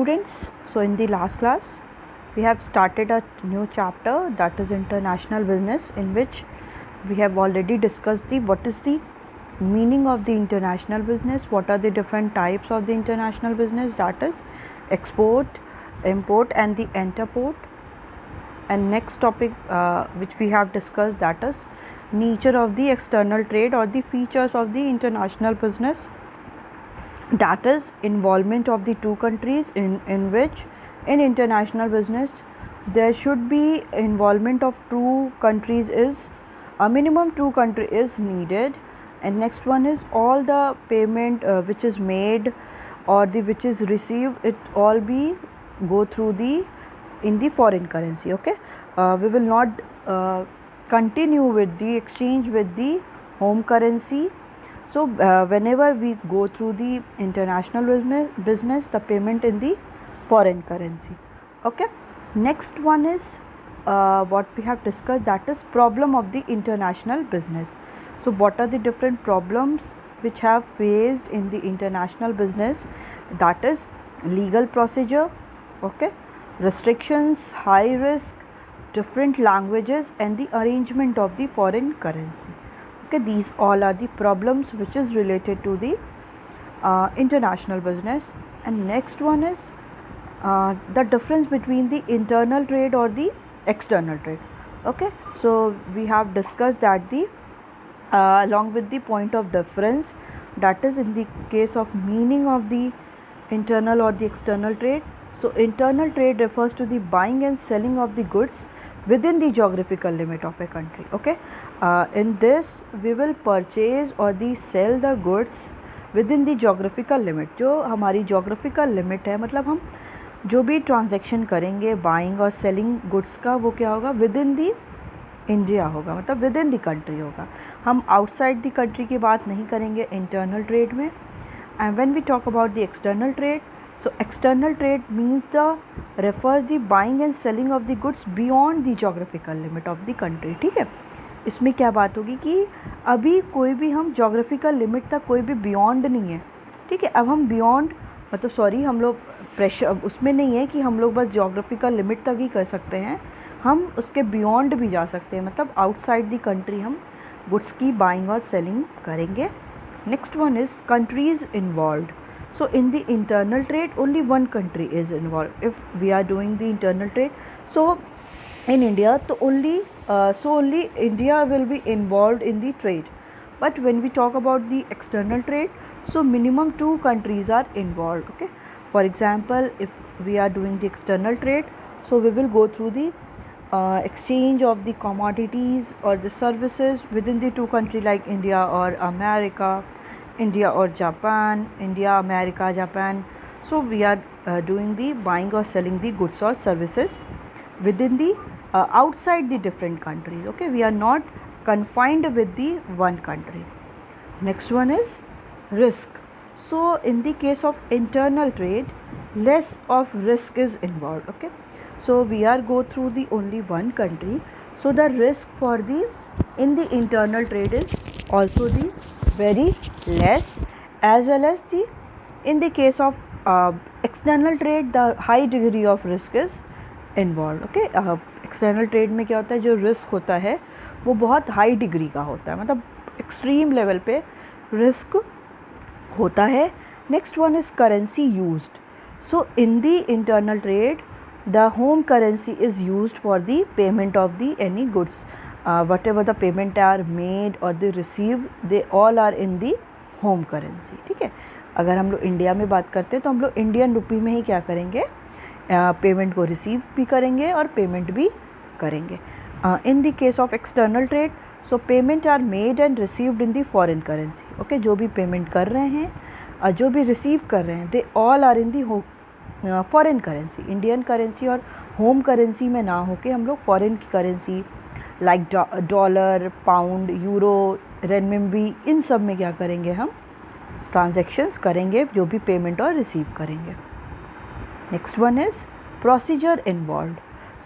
students, so in the last class we have started a new chapter, that is international business, in which we have already discussed what is the meaning of the international business, what are the different types of the international business, that is export, import and the interport. And next topic which we have discussed, that is nature of the external trade or the features of the international business, that is involvement of the two countries in which in international business there should be involvement of two countries, is a minimum two country is needed. And next one is all the payment which is made or the which is received, it all be go through the in the foreign currency. Okay, we will not continue with the exchange with the home currency. So whenever we go through the international business, the payment in the foreign currency. Okay, next one is what we have discussed, that is problem of the international business. So what are the different problems which have faced in the international business, that is legal procedure, okay, restrictions, high risk, different languages and the arrangement of the foreign currency. Okay, these all are the problems which is related to the international business. And next one is the difference between the internal trade or the external trade. Okay, so we have discussed that the along with the point of difference, that is in the case of meaning of the internal or the external trade. So internal trade refers to the buying and selling of the goods within the geographical limit of a country. Okay, in this we will purchase or the sell the goods within the geographical limit. जो हमारी geographical limit है, मतलब हम जो भी transaction करेंगे buying और selling goods का, वो क्या होगा, विद इन दी इंडिया होगा, मतलब विद इन दी कंट्री होगा. हम आउटसाइड दी कंट्री की बात नहीं करेंगे इंटरनल ट्रेड में. And when we talk about the external trade, so external trade means the refers the buying and selling of the goods beyond the geographical limit of the country. ठीक है, इसमें क्या बात होगी कि अभी कोई भी हम geographical limit तक कोई भी beyond नहीं है. ठीक है, अब हम beyond मतलब सॉरी हम लोग प्रेशर उसमें नहीं है कि हम लोग बस geographical limit तक ही कर सकते हैं, हम उसके beyond भी जा सकते हैं, मतलब outside the country हम goods की buying और selling करेंगे. Next one is countries involved. So in the internal trade only one country is involved. If we are doing the internal trade, so in India so only India will be involved in the trade. But when we talk about the external trade, so minimum two countries are involved. Okay, for example, if we are doing the external trade, so we will go through the exchange of the commodities or the services within the two countries like India or America, India or Japan, India, America, Japan. So we are doing the buying or selling the goods or services within the outside the different countries. Okay, we are not confined with the one country. Next one is risk. So in the case of internal trade, less of risk is involved. Okay, so we are go through the only one country, so the risk for the in the internal trade is also the very less, as well as the in the case of external trade the high degree of risk is involved. Okay, external trade में क्या होता है, जो risk होता है वो बहुत high degree का होता है, मतलब extreme level पे risk होता है. Next one is currency used. So in the internal trade the home currency is used for the payment of the any goods. Whatever the payment are made or they receive, they all are in the home currency. ठीक है, अगर हम लोग India में बात करते हैं तो हम लोग इंडियन रुपी में ही क्या करेंगे, पेमेंट को रिसीव भी करेंगे और पेमेंट भी करेंगे. In the case of external trade, so payment are made and received in the foreign currency. Okay, जो भी पेमेंट कर रहे हैं जो भी रिसीव कर रहे हैं, they all are in the foreign currency. Indian currency और होम करेंसी में ना होके हम लोग फॉरेन की currency like dollar, pound, euro, renminbi, इन सब में क्या करेंगे, हम ट्रांजैक्शंस करेंगे, जो भी पेमेंट और रिसीव करेंगे. Next one is procedure involved.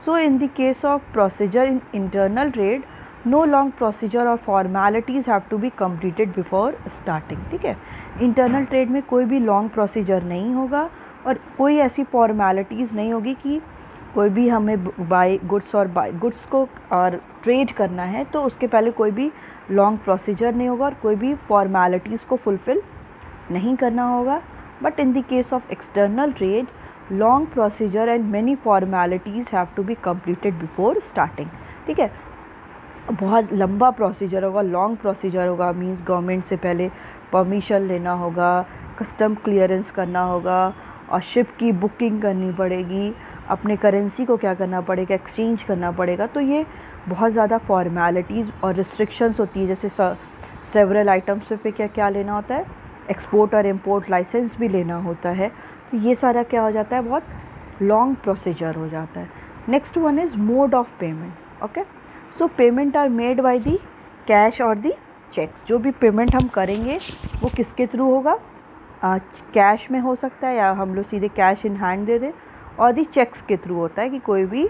So in the case of procedure in internal trade, no long procedure और formalities have to be completed before starting. ठीक है, इंटरनल ट्रेड में कोई भी लॉन्ग प्रोसीजर नहीं होगा, और कोई ऐसी फॉर्मेलिटीज़ नहीं होगी कि कोई भी हमें बाई गुड्स को और ट्रेड करना है तो उसके पहले कोई भी लॉन्ग प्रोसीजर नहीं होगा और कोई भी फॉर्मेलिटीज़ को फुलफ़िल नहीं करना होगा. But in the case of external trade, long procedure and many formalities have to be completed before starting. ठीक है, बहुत लंबा प्रोसीजर होगा, लॉन्ग प्रोसीजर होगा. मींस गवर्नमेंट से पहले परमिशन लेना होगा, कस्टम क्लियरेंस करना होगा और शिप की बुकिंग करनी पड़ेगी, अपने करेंसी को क्या करना पड़ेगा, एक्सचेंज करना पड़ेगा. तो ये बहुत ज़्यादा फॉर्मेलिटीज़ और रिस्ट्रिक्शंस होती है. जैसे सेवरल आइटम्स पे क्या क्या लेना होता है, एक्सपोर्ट और इम्पोर्ट लाइसेंस भी लेना होता है. तो ये सारा क्या हो जाता है, बहुत लॉन्ग प्रोसीजर हो जाता है. Next one is mode of payment. Okay, so payment are made by the cash और दी चेक्स. जो भी पेमेंट हम करेंगे वो किसके थ्रू होगा, कैश में हो सकता है या हम लोग सीधे कैश इन हैंड दे दें, और दी चेक्स के थ्रू होता है कि कोई भी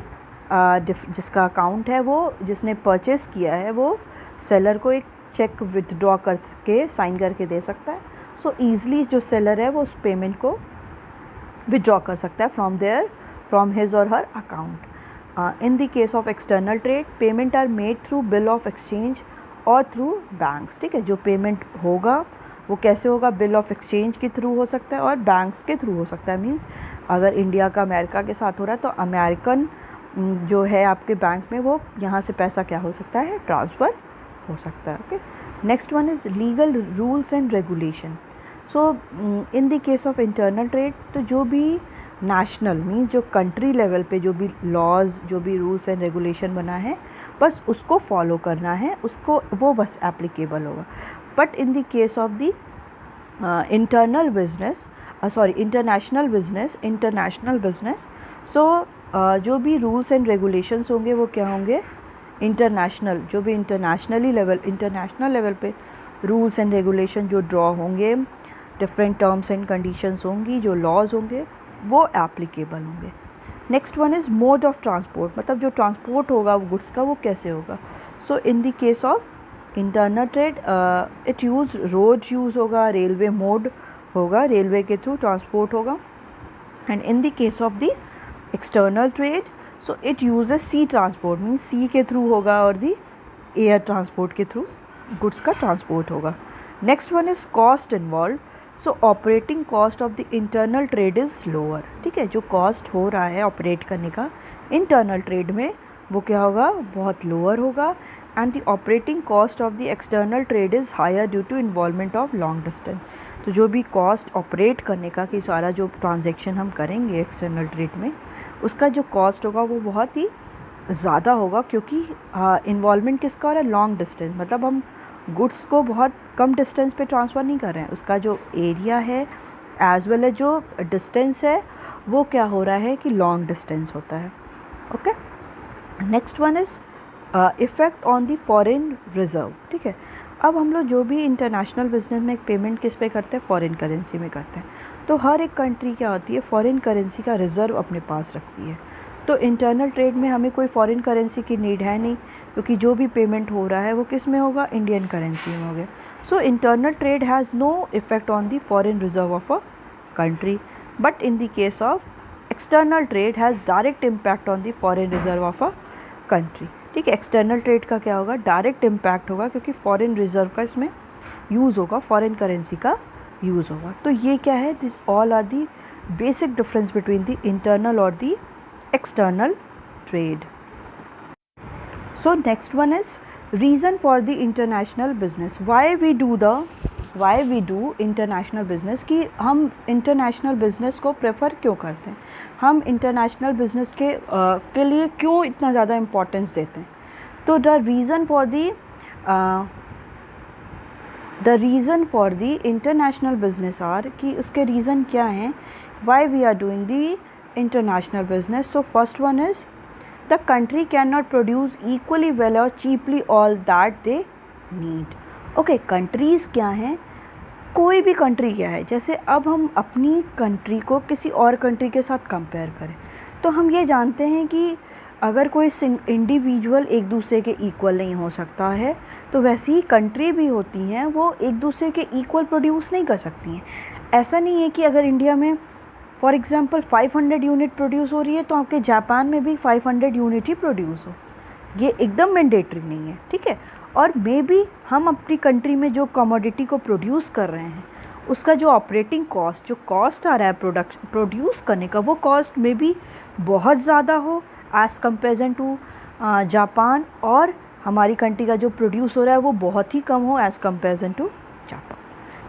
जिसका अकाउंट है वो जिसने परचेस किया है वो सेलर को एक चेक विदड्रॉ करके साइन करके दे सकता है. सो ईज़िली जो सेलर है वो उस पेमेंट को विदड्रॉ कर सकता है फ्रॉम हिज और हर account. In the case of external trade, payment are made through bill of exchange और through banks. ठीक है, जो पेमेंट होगा वो कैसे होगा, बिल ऑफ एक्सचेंज के थ्रू हो सकता है और बैंक्स के थ्रू हो सकता है. मींस अगर इंडिया का अमेरिका के साथ हो रहा है तो अमेरिकन जो है आपके बैंक में वो यहाँ से पैसा क्या हो सकता है, ट्रांसफ़र हो सकता है. Okay, next one is legal rules and regulation. So in the case of internal trade, तो जो भी नेशनल मीन्स जो कंट्री लेवल पे जो भी लॉज, जो भी रूल्स एंड रेगुलेशन बना है बस उसको फॉलो करना है, उसको वो बस एप्लीकेबल होगा. But in the case of the internal business, so जो भी रूल्स एंड रेगुलेशंस होंगे वो क्या होंगे, इंटरनेशनल, जो भी इंटरनेशनल लेवल पे रूल्स एंड रेगुलेशन जो ड्रॉ होंगे, डिफरेंट टर्म्स एंड कंडीशंस होंगी, जो लॉज होंगे वो एप्लीकेबल होंगे. Next one is mode of transport. मतलब जो ट्रांसपोर्ट होगा वो गुड्स का वो कैसे होगा. So in the case of internal trade it road use होगा, रेलवे मोड होगा, रेलवे के थ्रू ट्रांसपोर्ट होगा. And in the case of the external trade, so it uses sea transport, means sea के through होगा और the air transport के through goods का transport होगा. Next one is cost involve. So operating cost of the internal trade is lower. ठीक है, जो cost हो रहा है ऑपरेट करने का इंटरनल ट्रेड में वो क्या होगा, बहुत लोअर होगा. And the operating cost of the external trade is higher due to involvement of long distance. तो जो भी कॉस्ट ऑपरेट करने का कि सारा जो ट्रांजेक्शन हम करेंगे एक्सटर्नल ट्रेड में उसका जो कॉस्ट होगा वो बहुत ही ज़्यादा होगा, क्योंकि इन्वॉल्वमेंट किसका हो रहा है, लॉन्ग डिस्टेंस. मतलब हम गुड्स को बहुत कम डिस्टेंस पे ट्रांसफ़र नहीं कर रहे हैं, उसका जो एरिया है एज वेल एज जो डिस्टेंस है वो क्या हो रहा है कि लॉन्ग डिस्टेंस होता है. Okay, next one is effect on the foreign reserve. ठीक है, अब हम लोग जो भी इंटरनेशनल बिजनेस में पेमेंट किस पे करते हैं, फॉरेन करेंसी में करते हैं. तो हर एक कंट्री क्या होती है, फॉरेन करेंसी का रिज़र्व अपने पास रखती है. तो इंटरनल ट्रेड में हमें कोई फॉरेन करेंसी की नीड है नहीं, क्योंकि जो भी पेमेंट हो रहा है वो किस में होगा, इंडियन करेंसी में हो गया. So internal trade has no effect on the foreign reserve of a country. But in the case of external trade has direct impact on the foreign reserve of a country. ठीक है, external trade का क्या होगा, direct impact होगा, क्योंकि foreign reserve का इसमें use होगा, फॉरेन करेंसी का यूज़ होगा. तो ये क्या है, this all are the basic difference between the internal और the external trade. So next one is reason for the international business. Why we do international business, कि हम international business को prefer क्यों करते हैं, हम international business के लिए क्यों इतना ज़्यादा importance देते हैं. तो the reason for the international business are कि उसके reason क्या हैं, why we are doing the international business. So first one is the country cannot produce equally well or cheaply all that they need. Okay, countries क्या हैं, कोई भी country क्या है. जैसे अब हम अपनी कंट्री को किसी और कंट्री के साथ कंपेयर करें तो हम ये जानते हैं कि अगर कोई इंडिविजुअल एक दूसरे के इक्वल नहीं हो सकता है, तो वैसी ही कंट्री भी होती हैं वो एक दूसरे के इक्वल प्रोड्यूस नहीं कर सकती हैं. ऐसा नहीं है कि अगर इंडिया में फॉर एग्जांपल 500 यूनिट प्रोड्यूस हो रही है तो आपके जापान में भी 500 यूनिट ही प्रोड्यूस हो, ये एकदम मैंडेटरी नहीं है, ठीक है। और मे बी हम अपनी कंट्री में जो कमोडिटी को प्रोड्यूस कर रहे हैं उसका जो ऑपरेटिंग कॉस्ट, जो कॉस्ट आ रहा है प्रोड्यूस करने का, वो कॉस्ट में भी बहुत ज़्यादा हो एज़ कंपेरिजन टू जापान, और हमारी कंट्री का जो प्रोड्यूस हो रहा है वो बहुत ही कम हो एज़ कंपेरिजन टू जापान,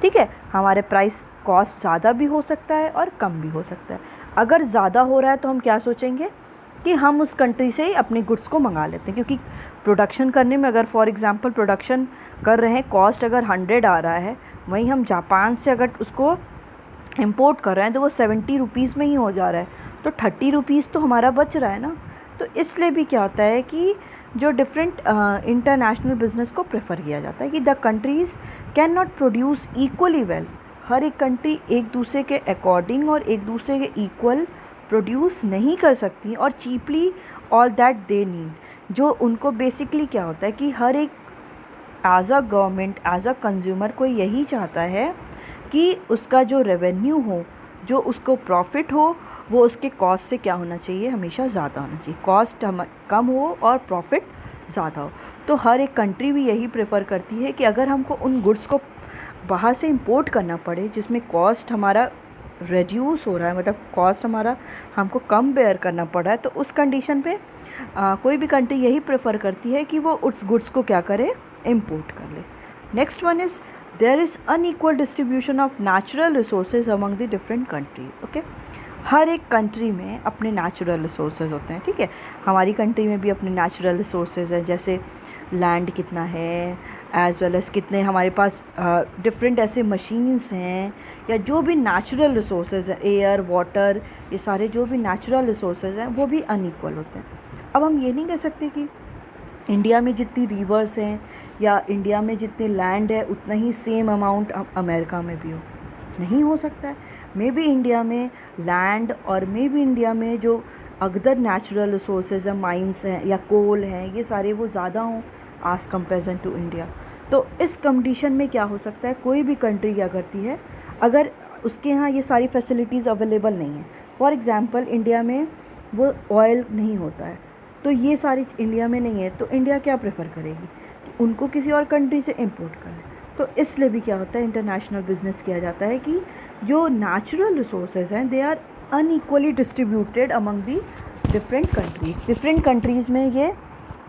ठीक है। हमारे प्राइस कॉस्ट ज़्यादा भी हो सकता है और कम भी हो सकता है। अगर ज़्यादा हो रहा है तो हम क्या सोचेंगे कि हम उस कंट्री से ही अपने गुड्स को मंगा लेते हैं, क्योंकि प्रोडक्शन करने में अगर फॉर एग्जांपल प्रोडक्शन कर रहे हैं, कॉस्ट अगर 100 आ रहा है, वहीं हम जापान से अगर उसको इंपोर्ट कर रहे हैं तो वो 70 रुपीज़ में ही हो जा रहा है, तो 30 रुपीज़ तो हमारा बच रहा है ना। तो इसलिए भी क्या होता है कि जो डिफरेंट इंटरनेशनल बिजनेस को प्रेफर किया जाता है कि the countries can not produce equally well. हर एक कंट्री एक दूसरे के अकॉर्डिंग और एक दूसरे के इक्वल प्रोड्यूस नहीं कर सकती और cheaply all that they need. जो उनको बेसिकली क्या होता है कि हर एक as a government, as a consumer को यही चाहता है कि उसका जो रेवेन्यू हो, जो उसको प्रॉफिट हो, वो उसके कॉस्ट से क्या होना चाहिए, हमेशा ज़्यादा होना चाहिए। कॉस्ट कम हो और प्रॉफिट ज़्यादा हो। तो हर एक कंट्री भी यही प्रेफर करती है कि अगर हमको उन गुड्स को बाहर से इंपोर्ट करना पड़े जिसमें कॉस्ट हमारा रिड्यूस हो रहा है, मतलब कॉस्ट हमारा हमको कम बेयर करना पड़ रहा है, तो उस कंडीशन पे कोई भी कंट्री यही प्रेफर करती है कि वो उस गुड्स को क्या करे, इंपोर्ट कर ले। Next one is there is unequal distribution of natural resources among the different country. Okay, हर एक कंट्री में अपने नेचुरल रिसोर्सेज होते हैं, ठीक है। हमारी कंट्री में भी अपने नेचुरल रिसोर्सेज हैं, जैसे लैंड कितना है, एज़ वेल एज़ कितने हमारे पास डिफरेंट ऐसे मशीन्स हैं, या जो भी नेचुरल रिसोर्सेज हैं, एयर, वाटर, ये सारे जो भी नेचुरल रिसोर्सेज हैं वो भी अनइक्वल होते हैं। अब हम ये नहीं कह सकते कि इंडिया में जितनी रिवर्स हैं या इंडिया में जितनी लैंड है उतना ही सेम अमाउंट अमेरिका में भी हो, नहीं हो सकता है। मे बी इंडिया में लैंड और मे बी इंडिया में जो अदर नेचुरल रिसोर्सेज हैं, माइंस हैं या कोल हैं, ये सारे वो ज़्यादा हों आज कंपेरिजन टू इंडिया। तो इस कंडीशन में क्या हो सकता है, कोई भी कंट्री क्या करती है, अगर उसके यहाँ ये सारी फैसिलिटीज़ अवेलेबल नहीं है, फॉर एग्ज़ाम्पल इंडिया में वो ऑयल नहीं होता है, तो ये सारी इंडिया में नहीं है, तो इंडिया क्या प्रेफर करेगी कि उनको किसी और कंट्री से इंपोर्ट करें। तो इसलिए भी क्या होता है, इंटरनेशनल बिजनेस किया जाता है कि जो नेचुरल रिसोर्सेज हैं they are unequally distributed among the different countries. Different countries में ये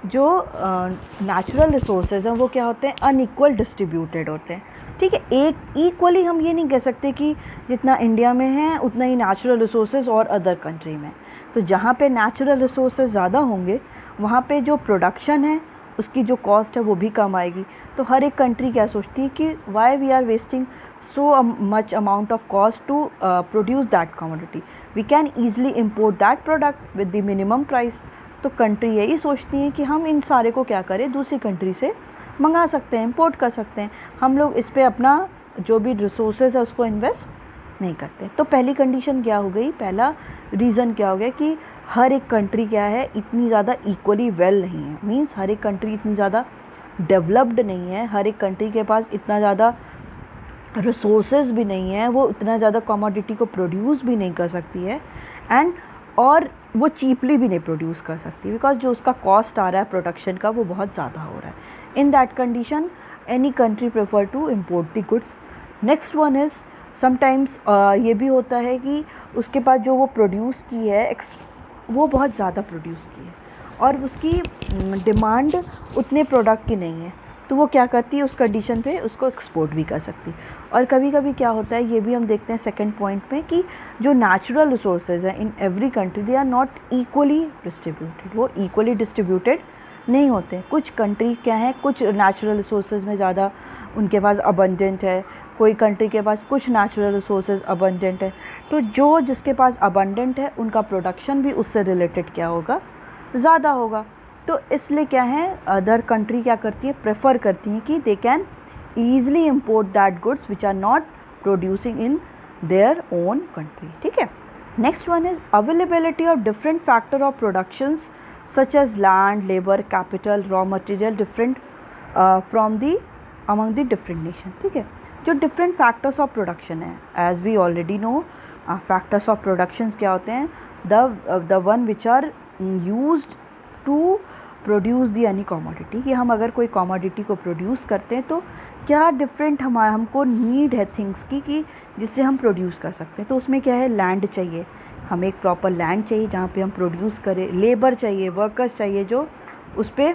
जो नेचुरल रिसोर्सेज हैं वो क्या होते हैं, अनइक्वल डिस्ट्रीब्यूटेड होते हैं, ठीक है। एक इक्वली हम ये नहीं कह सकते कि जितना इंडिया में है उतना ही नेचुरल रिसोर्सेज और अदर कंट्री में। तो जहाँ पे नेचुरल रिसोर्सेज ज़्यादा होंगे वहाँ पे जो प्रोडक्शन है उसकी जो कॉस्ट है वो भी कम आएगी। तो हर एक कंट्री क्या सोचती है कि why we are wasting so much amount of cost to produce that commodity, we can easily import that product with the minimum price. तो कंट्री यही सोचती है कि हम इन सारे को क्या करें, दूसरी कंट्री से मंगा सकते हैं, इंपोर्ट कर सकते हैं, हम लोग इस पर अपना जो भी रिसोर्सेज है उसको इन्वेस्ट नहीं करते। तो पहली कंडीशन क्या हो गई, पहला रीज़न क्या हो गया कि हर एक कंट्री क्या है, इतनी ज़्यादा इक्वली वेल नहीं है, मींस हर एक कंट्री इतनी ज़्यादा डेवलप्ड नहीं है, हर एक कंट्री के पास इतना ज़्यादा रिसोर्सेज भी नहीं है, वो इतना ज़्यादा कमोडिटी को प्रोड्यूस भी नहीं कर सकती है, और वो चीपली भी नहीं प्रोड्यूस कर सकती, बिकॉज जो उसका कॉस्ट आ रहा है प्रोडक्शन का वो बहुत ज़्यादा हो रहा है। In that condition any country prefer to import the goods. Next one is sometimes ये भी होता है कि उसके पास जो वो प्रोड्यूस की है वो बहुत ज़्यादा प्रोड्यूस की है और उसकी डिमांड उतने प्रोडक्ट की नहीं है, तो वो क्या करती है, उस कंडीशन पे उसको एक्सपोर्ट भी कर सकती है। और कभी कभी क्या होता है, ये भी हम देखते हैं सेकंड पॉइंट में, कि जो नेचुरल रिसोर्सेज हैं in every country they are not equally distributed, वो इक्वली डिस्ट्रीब्यूटेड नहीं होते। कुछ कंट्री क्या है, कुछ नेचुरल रिसोर्सेज में ज़्यादा उनके पास अबंडेंट है, कोई कंट्री के पास कुछ नेचुरल रिसोर्सेज अबंडेंट है, तो जो जिसके पास अबंडेंट है उनका प्रोडक्शन भी उससे रिलेटेड क्या होगा, ज़्यादा होगा। तो इसलिए क्या है, अदर कंट्री क्या करती है, प्रेफर करती हैं कि they can easily import that goods which are not producing in their own country, ठीक है। Next one is availability of different factor of productions such as land, labour, capital, raw material different from the among the different nation, ठीक है। जो different factors of production है, as we already know factors of productions क्या होते हैं, the one which are used to produce the any commodity, कि हम अगर कोई कॉमोडिटी को प्रोड्यूस करते हैं तो क्या डिफरेंट हमको नीड है थिंग्स की कि जिससे हम प्रोड्यूस कर सकते हैं। तो उसमें क्या है, लैंड चाहिए, हमें एक प्रॉपर लैंड चाहिए जहाँ पे हम प्रोड्यूस करें, लेबर चाहिए, वर्कर्स चाहिए जो उस पर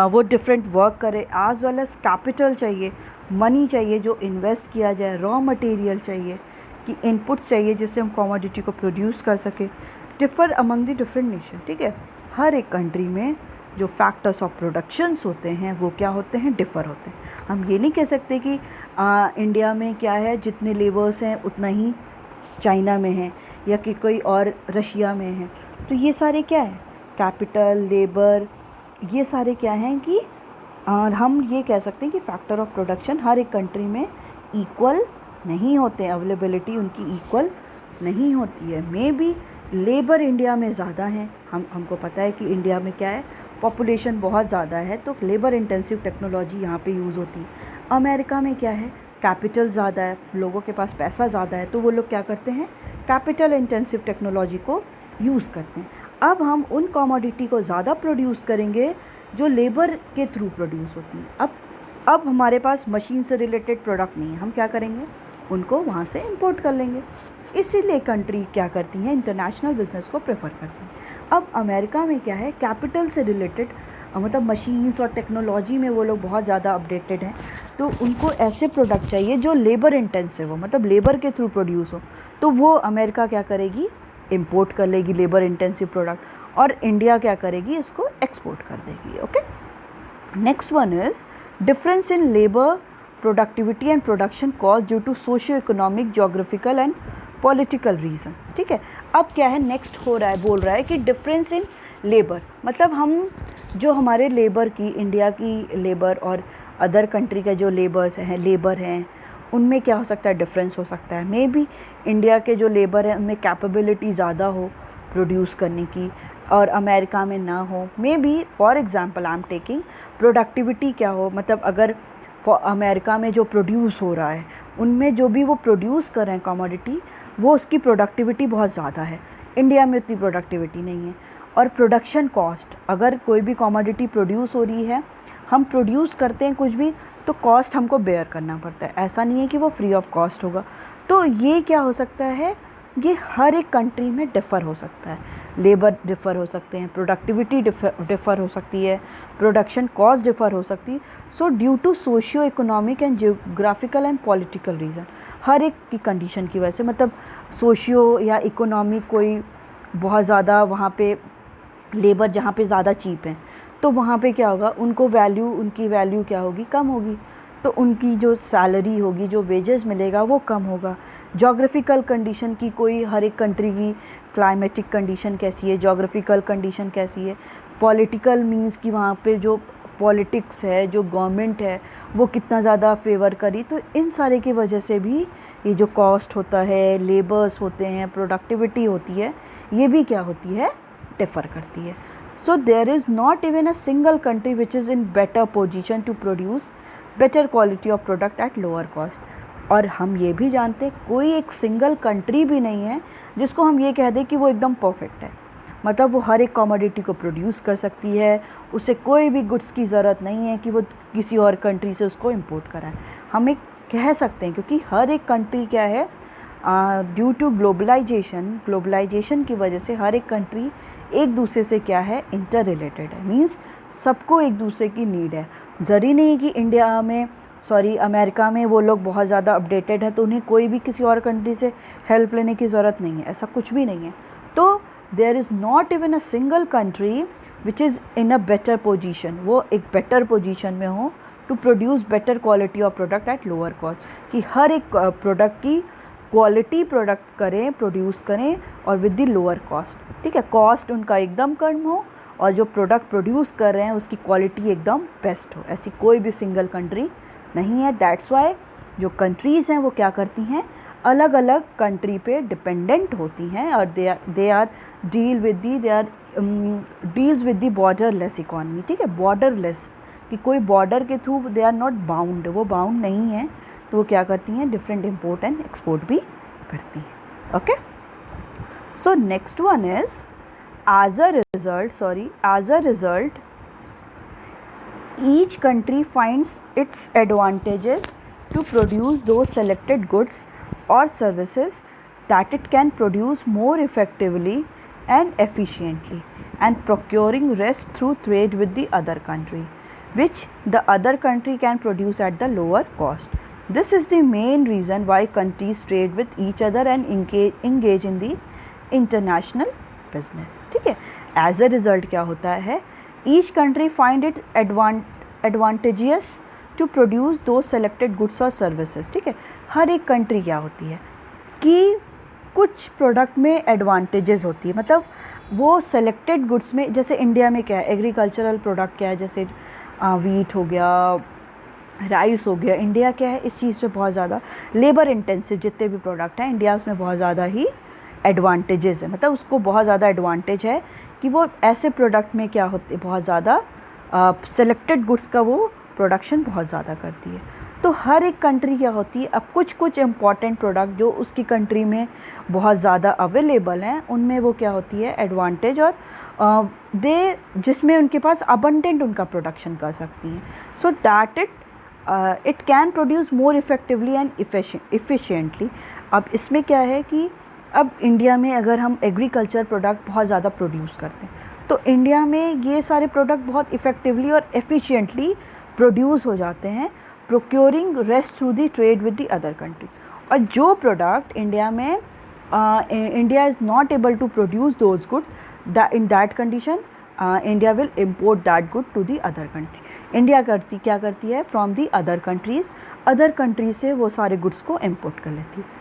वो डिफरेंट वर्क करे, एज वेल एज कैपिटल चाहिए, मनी चाहिए जो इन्वेस्ट किया जाए, रॉ मटेरियल चाहिए कि इनपुट चाहिए जिससे हम कॉमोडिटी को प्रोड्यूस कर सके। Differ among the different nation, ठीक है। हर एक कंट्री में जो फैक्टर्स ऑफ प्रोडक्शंस होते हैं वो क्या होते हैं, डिफ़र होते हैं। हम ये नहीं कह सकते कि इंडिया में क्या है जितने लेबर्स हैं उतना ही चाइना में है या कि कोई और रशिया में है। तो ये सारे क्या है, कैपिटल, लेबर, ये सारे क्या हैं कि हम ये कह सकते हैं कि फैक्टर ऑफ प्रोडक्शन हर एक कंट्री में इक्वल नहीं होते हैं, अवेलेबिलिटी उनकी इक्वल नहीं होती है। मे बी लेबर इंडिया में ज़्यादा है, हमको पता है कि इंडिया में क्या है, पॉपुलेशन बहुत ज़्यादा है तो लेबर इंटेंसिव टेक्नोलॉजी यहाँ पे यूज़ होती है। अमेरिका में क्या है, कैपिटल ज़्यादा है, लोगों के पास पैसा ज़्यादा है तो वो लोग क्या करते हैं, कैपिटल इंटेंसिव टेक्नोलॉजी को यूज़ करते हैं। अब हम उन कमोडिटी को ज़्यादा प्रोड्यूस करेंगे जो लेबर के थ्रू प्रोड्यूस होती हैं। अब हमारे पास मशीन से रिलेटेड प्रोडक्ट नहीं है, हम क्या करेंगे, उनको वहाँ से इंपोर्ट कर लेंगे। इसीलिए कंट्री क्या करती हैं, इंटरनेशनल बिजनेस को प्रेफर करती हैं। अब अमेरिका में क्या है, कैपिटल से रिलेटेड मतलब मशीन्स और टेक्नोलॉजी में वो लोग बहुत ज़्यादा अपडेटेड हैं, तो उनको ऐसे प्रोडक्ट चाहिए जो लेबर इंटेंसिव हो, मतलब लेबर के थ्रू प्रोड्यूस हो। तो वो अमेरिका क्या करेगी, इंपोर्ट कर लेगी लेबर इंटेंसिव प्रोडक्ट, और इंडिया क्या करेगी, इसको एक्सपोर्ट कर देगी। Okay, next one is difference in labour productivity and production cost due to socio economic, geographical and political reason. ठीक है, अब क्या है, नेक्स्ट हो रहा है, बोल रहा है कि डिफरेंस इन लेबर, मतलब हम जो हमारे लेबर की, इंडिया की लेबर और अदर कंट्री का जो लेबर हैं उनमें क्या हो सकता है, डिफरेंस हो सकता है। मे बी इंडिया के जो लेबर है उनमें कैपेबिलिटी ज़्यादा हो प्रोड्यूस करने की और अमेरिका में ना हो। May be for example I am taking productivity क्या हो, मतलब अगर अमेरिका में जो प्रोड्यूस हो रहा है उनमें जो भी वो प्रोड्यूस कर रहे हैं कमोडिटी, वो उसकी प्रोडक्टिविटी बहुत ज़्यादा है, इंडिया में उतनी प्रोडक्टिविटी नहीं है। और प्रोडक्शन कॉस्ट, अगर कोई भी कमोडिटी प्रोड्यूस हो रही है, हम प्रोड्यूस करते हैं कुछ भी तो कॉस्ट हमको बेयर करना पड़ता है, ऐसा नहीं है कि वो फ्री ऑफ कॉस्ट होगा। तो ये क्या हो सकता है, ये हर एक कंट्री में डिफ़र हो सकता है, लेबर डिफ़र हो सकते हैं, प्रोडक्टिविटी डिफ़र हो सकती है, प्रोडक्शन कॉस्ट डिफ़र हो सकती है। So due to socio economic and geographical and political reason, हर एक की कंडीशन की वजह से, मतलब सोशियो या इकोनॉमिक, कोई बहुत ज़्यादा वहाँ पे लेबर जहाँ पे ज़्यादा चीप है तो वहाँ पे क्या होगा, उनकी वैल्यू क्या होगी, कम होगी, तो उनकी जो सैलरी होगी, जो वेजेस मिलेगा वो कम होगा। जोग्राफिकल कंडीशन की, कोई हर एक कंट्री की क्लाइमेटिक कंडीशन कैसी है, जोग्राफिकल कंडीशन कैसी है, पॉलिटिकल मींस कि वहाँ पे जो पॉलिटिक्स है, जो गवर्नमेंट है वो कितना ज़्यादा फेवर करी, तो इन सारे की वजह से भी ये जो कॉस्ट होता है, लेबर्स होते हैं, प्रोडक्टिविटी होती है, ये भी क्या होती है, डिफ़र करती है। So there is not even a single country which is in better position to produce better quality of product at lower cost. और हम ये भी जानते हैं कोई एक सिंगल कंट्री भी नहीं है जिसको हम ये कह दें कि वो एकदम परफेक्ट है, मतलब वो हर एक कमोडिटी को प्रोड्यूस कर सकती है, उसे कोई भी गुड्स की ज़रूरत नहीं है कि वो किसी और कंट्री से उसको इंपोर्ट कराए। हम एक कह सकते हैं क्योंकि हर एक कंट्री क्या है, ड्यू टू ग्लोबलाइजेशन की वजह से हर एक कंट्री एक दूसरे से क्या है, इंटर रिलेटेड है, मींस सबको एक दूसरे की नीड है। ज़रूरी नहीं कि अमेरिका में वो लोग बहुत ज़्यादा अपडेटेड है तो उन्हें कोई भी किसी और कंट्री से हेल्प लेने की ज़रूरत नहीं है, ऐसा कुछ भी नहीं है। तो there is not even a single country which is in a better position, वो एक बेटर पोजीशन में हो to produce better quality of product at lower cost, कि हर एक प्रोडक्ट की क्वालिटी प्रोड्यूस करें और विद द लोअर कॉस्ट। ठीक है, कॉस्ट उनका एकदम कम हो और जो प्रोडक्ट प्रोड्यूस कर रहे हैं उसकी क्वालिटी एकदम बेस्ट हो, ऐसी कोई भी सिंगल कंट्री नहीं है। दैट्स वाई जो कंट्रीज़ हैं वो क्या करती हैं, अलग अलग कंट्री पे डिपेंडेंट होती हैं और they are deals with the borderless economy. ठीक है, बॉर्डरलेस, कि कोई बॉर्डर के through they are not bound, वो बाउंड नहीं है तो वो क्या करती हैं, डिफरेंट इम्पोर्ट एंड एक्सपोर्ट भी करती हैं। Okay, so next one is as a result each country finds its advantages to produce those selected goods or services that it can produce more effectively and efficiently, and procuring rest through trade with the other country, which the other country can produce at the lower cost. This is the main reason why countries trade with each other and engage in the international business. ठीक है, as a result क्या होता है, each country find it advantageous to produce दो selected goods और services. ठीक है, हर एक कंट्री क्या होती है कि कुछ प्रोडक्ट में एडवांटेजेस होती है, मतलब वो सेलेक्टेड गुड्स में, जैसे इंडिया में क्या है, एग्रीकल्चरल प्रोडक्ट क्या है, जैसे वीट हो गया, राइस हो गया, इंडिया क्या है इस चीज़ पे बहुत ज़्यादा लेबर इंटेंसिव जितने भी प्रोडक्ट हैं इंडिया उसमें बहुत ज़्यादा ही एडवांटेजेस है, मतलब उसको बहुत ज़्यादा एडवांटेज है कि वो ऐसे प्रोडक्ट में क्या होते बहुत ज़्यादा सेलेक्टेड गुड्स का वो प्रोडक्शन बहुत ज़्यादा करती है। तो हर एक कंट्री क्या होती है, अब कुछ कुछ इम्पॉर्टेंट प्रोडक्ट जो उसकी कंट्री में बहुत ज़्यादा अवेलेबल हैं उनमें वो क्या होती है एडवांटेज, और जिसमें उनके पास अबंडेंट उनका प्रोडक्शन कर सकती हैं, so that it can produce more effectively and efficiently. अब इसमें क्या है कि अब इंडिया में अगर हम एग्रीकल्चर प्रोडक्ट बहुत ज़्यादा प्रोड्यूस करते हैं तो इंडिया में ये सारे प्रोडक्ट बहुत इफ़ेक्टिवली और एफिशिएंटली प्रोड्यूस हो जाते हैं, procuring rest through the trade with the other country. और जो प्रोडक्ट इंडिया में India is not able to produce those good, in that condition India will import that good to the other country. India क्या करती है, from the other countries से वो सारे goods को इम्पोर्ट कर लेती है।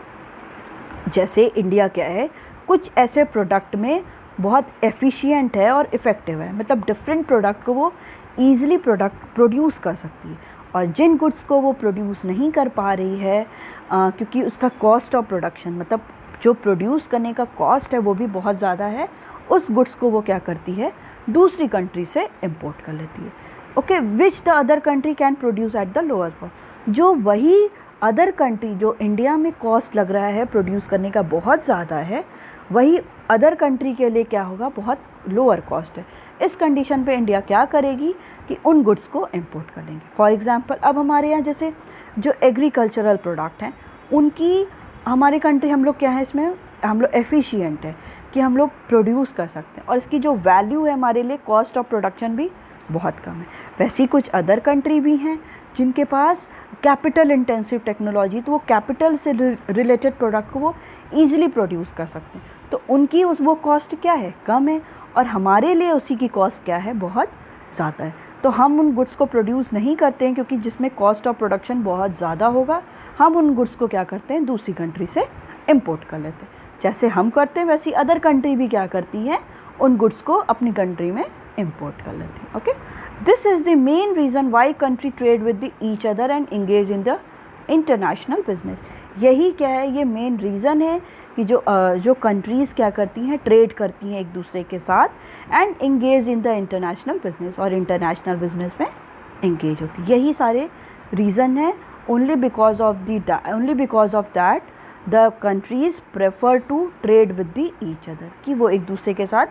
जैसे इंडिया क्या है, कुछ ऐसे प्रोडक्ट में बहुत एफिशिएंट है और इफ़ेक्टिव है, मतलब डिफरेंट प्रोडक्ट को वो ईज़िली प्रोड्यूस कर सकती है, और जिन गुड्स को वो प्रोड्यूस नहीं कर पा रही है क्योंकि उसका कॉस्ट ऑफ प्रोडक्शन, मतलब जो प्रोड्यूस करने का कॉस्ट है वो भी बहुत ज़्यादा है, उस गुड्स को वो क्या करती है दूसरी कंट्री से इम्पोर्ट कर लेती है। Okay, which the other country can produce at the lower cost. जो वही अदर कंट्री जो इंडिया में कॉस्ट लग रहा है प्रोड्यूस करने का बहुत ज़्यादा है, वही अदर कंट्री के लिए क्या होगा, बहुत लोअर कॉस्ट है। इस कंडीशन पे इंडिया क्या करेगी कि उन गुड्स को इंपोर्ट कर लेंगे। फॉर एग्जांपल अब हमारे यहाँ जैसे जो एग्रीकल्चरल प्रोडक्ट हैं उनकी हमारी कंट्री, हम लोग क्या है इसमें, हम लोग एफिशिएंट है कि हम लोग प्रोड्यूस कर सकते हैं, और इसकी जो वैल्यू है हमारे लिए, कॉस्ट ऑफ प्रोडक्शन भी बहुत कम है। वैसे ही कुछ अदर कंट्री भी हैं जिनके पास कैपिटल इंटेंसिव टेक्नोलॉजी, तो वो कैपिटल से रिलेटेड प्रोडक्ट को वो ईजिली प्रोड्यूस कर सकते हैं, तो उनकी वो कॉस्ट क्या है, कम है, और हमारे लिए उसी की कॉस्ट क्या है, बहुत ज़्यादा है। तो हम उन गुड्स को प्रोड्यूस नहीं करते हैं क्योंकि जिसमें कॉस्ट ऑफ प्रोडक्शन बहुत ज़्यादा होगा, हम उन गुड्स को क्या करते हैं दूसरी कंट्री से इम्पोर्ट कर लेते हैं। जैसे हम करते हैं वैसे अदर कंट्री भी क्या करती हैं, उन गुड्स को अपनी कंट्री में इम्पोर्ट कर लेती हैं। Okay, this is the main reason why country trade with each other and engage in the international business. यही क्या है, ये मेन रीज़न है कि जो कंट्रीज़ क्या करती हैं, ट्रेड करती हैं एक दूसरे के साथ, and engage in the international business, और इंटरनेशनल बिजनेस में इंगेज होती है। यही सारे रीज़न है। Only because of that the countries prefer to trade with the each other, कि वो एक दूसरे के साथ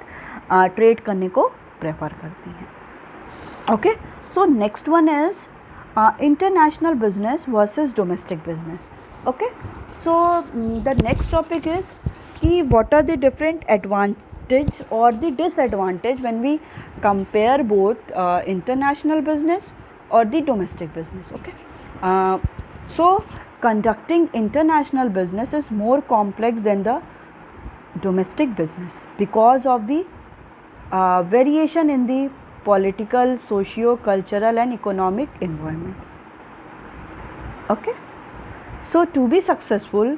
ट्रेड करने को प्रेफर करती हैं। Okay, so next one is international business versus domestic business. Okay, so the next topic is कि what are the different advantage और the disadvantage when we compare both international business और the domestic business. Okay, so conducting international business is more complex than the domestic business because of the variation in the political, socio-cultural and economic environment. Okay, so to be successful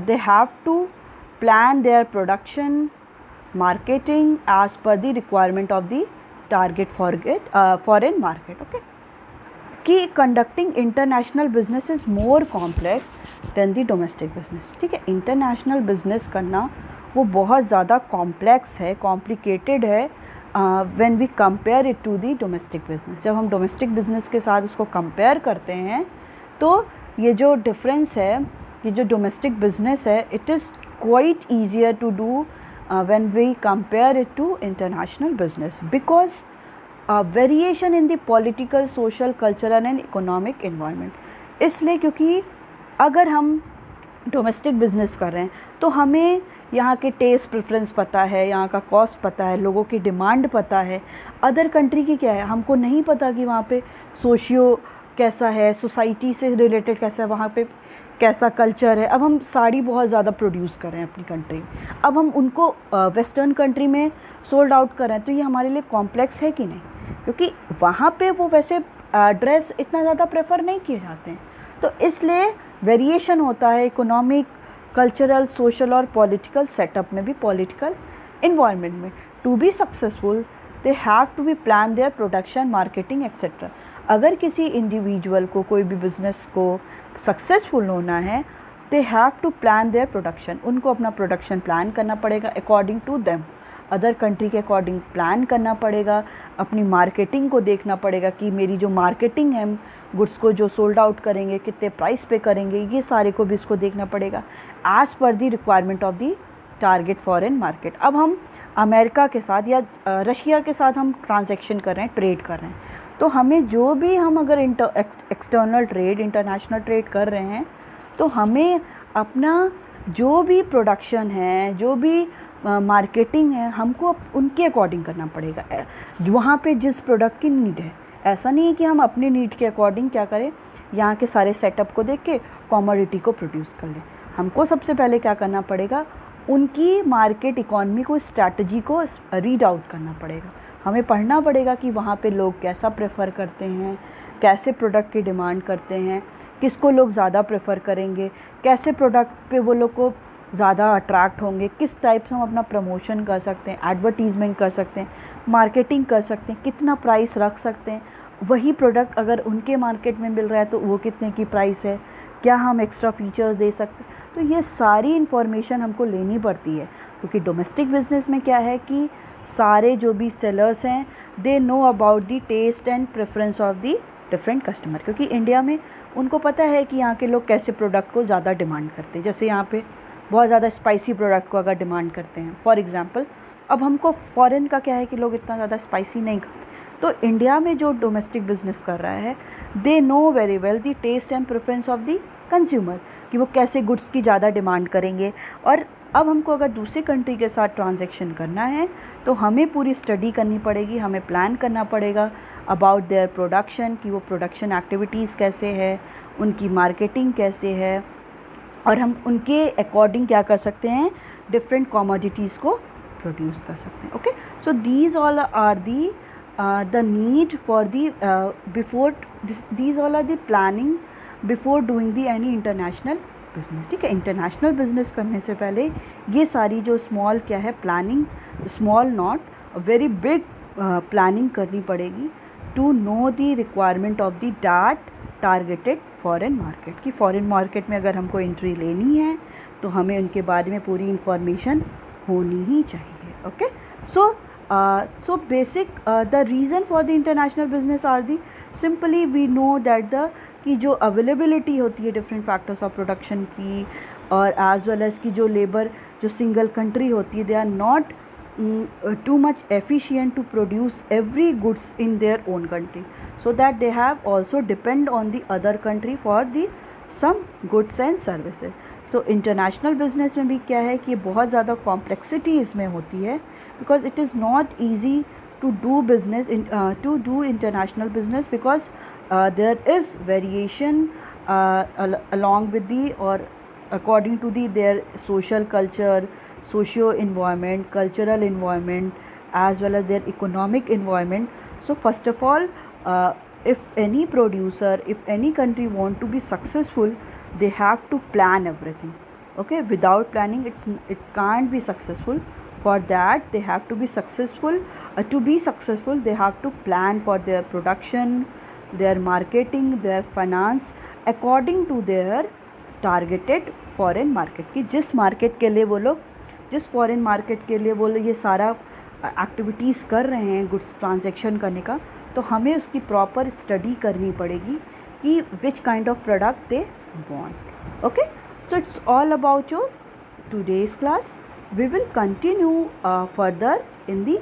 they have to plan their production, marketing as per the requirement of the target foreign market. Okay, कि conducting international business is more complex than the domestic business. ठीक है, international business करना वो बहुत ज़्यादा complex है, complicated है when we compare it to the domestic business. जब हम डोमेस्टिक बिजनेस के साथ उसको कंपेयर करते हैं तो ये जो डिफरेंस है, ये जो डोमेस्टिक बिजनेस है, it is quite easier to do when we compare it to international business, because variation in the political, social, cultural and economic environment। इसलिए क्योंकि अगर हम डोमेस्टिक बिज़नेस कर रहे हैं तो हमें यहाँ के टेस्ट प्रेफरेंस पता है, यहाँ का कॉस्ट पता है, लोगों की डिमांड पता है। अदर कंट्री की क्या है, हमको नहीं पता कि वहाँ पे सोशियो कैसा है, सोसाइटी से रिलेटेड कैसा है, वहाँ पे कैसा कल्चर है। अब हम साड़ी बहुत ज़्यादा प्रोड्यूस कर रहे हैं अपनी कंट्री में, अब हम उनको वेस्टर्न कंट्री में सोल्ड आउट कर रहे हैं, तो ये हमारे लिए कॉम्प्लेक्स है कि नहीं, क्योंकि वहाँ पे वो वैसे ड्रेस इतना ज़्यादा प्रेफर नहीं किए जाते हैं। तो इसलिए वेरिएशन होता है इकोनॉमिक, कल्चरल, सोशल और पॉलिटिकल सेटअप में भी, पॉलिटिकल इन्वायरमेंट में। To be successful they have to be plan their production, marketing etcetera. अगर किसी इंडिविजुअल को, कोई भी बिज़नेस को सक्सेसफुल होना है, they have to plan their production. उनको अपना प्रोडक्शन प्लान करना पड़ेगा according to them, other country के अकॉर्डिंग प्लान करना पड़ेगा। अपनी मार्केटिंग को देखना पड़ेगा कि मेरी जो मार्केटिंग है, गुड्स को जो सोल्ड आउट करेंगे कितने प्राइस पे करेंगे, ये सारे को भी इसको देखना पड़ेगा as per the requirement of the target foreign market. अब हम अमेरिका के साथ या रशिया के साथ हम ट्रांजैक्शन कर रहे हैं, ट्रेड कर रहे हैं, तो हमें जो भी हम अगर एक्सटर्नल ट्रेड, इंटरनेशनल ट्रेड कर रहे हैं, तो हमें अपना जो भी प्रोडक्शन है, जो भी मार्केटिंग है, हमको उनके अकॉर्डिंग करना पड़ेगा, वहाँ पे जिस प्रोडक्ट की नीड है। ऐसा नहीं है कि हम अपनी नीड के अकॉर्डिंग क्या करें, यहाँ के सारे सेटअप को देख के कॉमोडिटी को प्रोड्यूस कर लें। हमको सबसे पहले क्या करना पड़ेगा, उनकी मार्केट इकॉनमी को, स्ट्रैटेजी को रीड आउट करना पड़ेगा। हमें पढ़ना पड़ेगा कि वहाँ पे लोग कैसा प्रेफर करते हैं, कैसे प्रोडक्ट की डिमांड करते हैं, किसको लोग ज़्यादा प्रेफर करेंगे, कैसे प्रोडक्ट पे वो लोग को ज़्यादा अट्रैक्ट होंगे, किस टाइप से हम अपना प्रमोशन कर सकते हैं, एडवर्टीज़मेंट कर सकते हैं, मार्केटिंग कर सकते हैं, कितना प्राइस रख सकते हैं। वही प्रोडक्ट अगर उनके मार्केट में मिल रहा है तो वो कितने की प्राइस है, क्या हम एक्स्ट्रा फीचर्स दे सकते हैं। तो ये सारी इन्फॉर्मेशन हमको लेनी पड़ती है, क्योंकि डोमेस्टिक बिजनेस में क्या है कि सारे जो भी सेलर्स हैं, they know about the taste and preference of the different customer. क्योंकि इंडिया में उनको पता है कि यहाँ के लोग कैसे प्रोडक्ट को ज़्यादा डिमांड करते हैं। जैसे यहाँ पे बहुत ज़्यादा स्पाइसी प्रोडक्ट को अगर डिमांड करते हैं फॉर एग्ज़ाम्पल, अब हमको फ़ॉरेन का क्या है कि लोग इतना ज़्यादा स्पाइसी नहीं खाते, तो इंडिया में जो डोमेस्टिक बिजनेस कर रहा है, they know very well the taste and preference of the consumer, कि वो कैसे गुड्स की ज़्यादा डिमांड करेंगे। और अब हमको अगर दूसरी कंट्री के साथ ट्रांजैक्शन करना है तो हमें पूरी स्टडी करनी पड़ेगी, हमें प्लान करना पड़ेगा अबाउट देयर प्रोडक्शन, कि वो प्रोडक्शन एक्टिविटीज़ कैसे है, उनकी मार्केटिंग कैसे है, और हम उनके अकॉर्डिंग क्या कर सकते हैं, डिफरेंट कमोडिटीज़ को प्रोड्यूस कर सकते हैं। Okay, so these all are the the need for the before these all are the planning before doing the any international business. ठीक है, इंटरनेशनल बिजनेस करने से पहले ये सारी जो स्मॉल क्या है planning, small not very big planning करनी पड़ेगी to know the requirement of the that targeted foreign market. की फ़ॉरेन मार्केट में अगर हमको एंट्री लेनी है तो हमें उनके बारे में पूरी इंफॉर्मेशन होनी ही चाहिए। Okay, so basic the reason for the international business are the simply we know that the कि जो अवेलेबिलिटी होती है डिफरेंट फैक्टर्स ऑफ प्रोडक्शन की, और एज वेल एज़ की जो लेबर जो सिंगल कंट्री होती है, they are not too much efficient to produce every goods in their own country, so that they have also depend on the other country for the some goods and services। तो international business में भी क्या है कि बहुत ज़्यादा complexity इसमें होती है, because it is not easy to do business in to do international business, because there is variation along with the or according to the their social culture, socio environment, cultural environment, as well as their economic environment. So first of all, if any producer, if any country want to be successful, they have to plan everything. Okay, without planning it can't be successful. For that they have to be successful. To be successful they have to plan for their production, their marketing, their finance according to their targeted foreign market, कि जिस market के लिए वो लोग, जिस foreign market के लिए वो लोग ये सारा एक्टिविटीज़ कर रहे हैं गुड्स ट्रांजैक्शन करने का, तो हमें उसकी प्रॉपर स्टडी करनी पड़ेगी कि which kind of product they want. Okay, so it's all about your today's class. We will continue further in the